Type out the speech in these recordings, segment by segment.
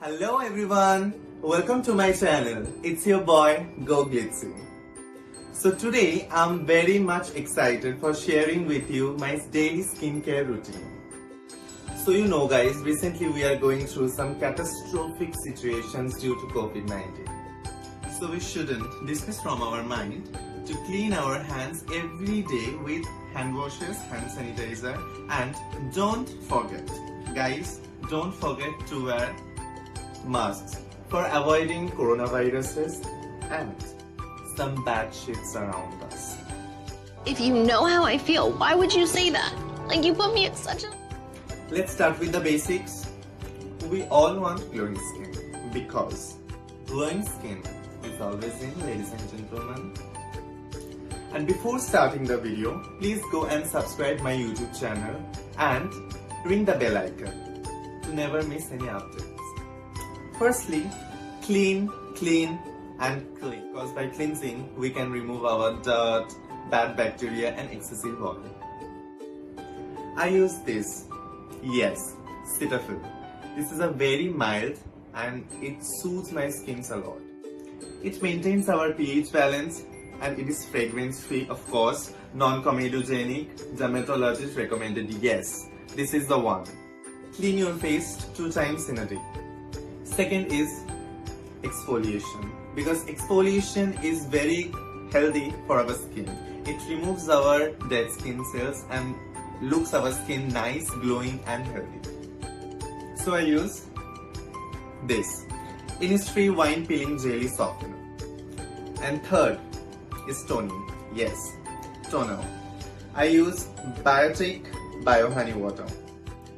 Hello everyone, welcome to my channel. It's your boy Go Glitzy. So today I'm very much excited for sharing with you my daily skincare routine. So you know guys, recently we are going through some catastrophic situations due to COVID-19. So we shouldn't dismiss from our mind to clean our hands every day with hand washes, hand sanitizer, and don't forget, guys, don't forget to wear masks for avoiding coronaviruses and some bad shits around us. If you know how I feel, why would you say that? Like, you put me at such a... Let's start with the basics. We all want glowing skin because glowing skin is always in, ladies and gentlemen. And before starting the video, please go and subscribe my YouTube channel and ring the bell icon to never miss any updates. Firstly, clean, and clean. Because by cleansing, we can remove our dirt, bad bacteria and excessive oil. I use this. Yes, Cetaphil. This is a very mild and it soothes my skin a lot. It maintains our pH balance and it is fragrance free, of course, non-comedogenic, dermatologist recommended. Yes, this is the one. Clean your face 2 times in a day. Second is exfoliation, because exfoliation is very healthy for our skin. It removes our dead skin cells and looks our skin nice, glowing and healthy. So I use this Innisfree Wine Peeling Jelly Softener. And third is toning. Yes, toner. I use Biotic Bio Honey Water.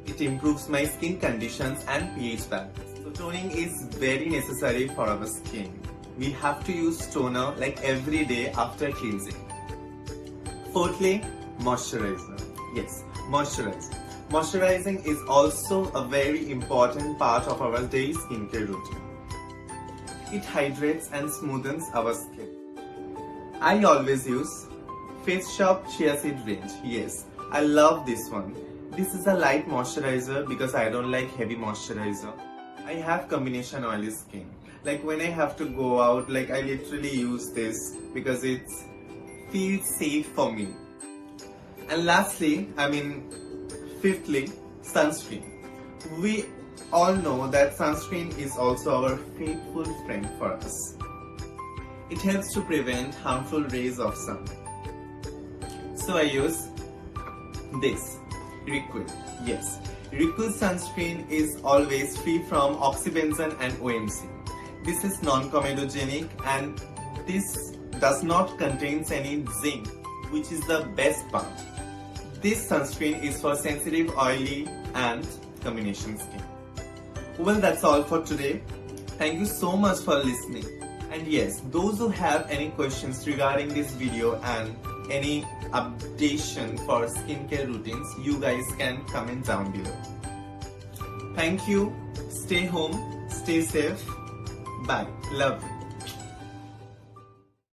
It improves my skin conditions and pH balance. So toning is very necessary for our skin. We have to use toner like every day after cleansing. Fourthly, moisturizer. Yes, moisturizer. Moisturizing is also a very important part of our daily skincare routine. It hydrates and smoothens our skin. I always use Face Shop Chia Seed range. Yes, I love this one. This is a light moisturizer because I don't like heavy moisturizer. I have combination oily skin. Like when I have to go out, like I literally use this because it feels safe for me. And lastly, fifthly, sunscreen. We all know that sunscreen is also our faithful friend for us. It helps to prevent harmful rays of sun. So I use this. Liquid. Yes, liquid sunscreen is always free from oxybenzone and OMC. This is non-comedogenic and this does not contain any zinc, which is the best part. This sunscreen is for sensitive, oily and combination skin. Well, that's all for today. Thank you so much for listening. And yes, those who have any questions regarding this video and any updation for skincare routines, you guys can comment down below. Thank you. Stay home, stay safe. Bye. Love you.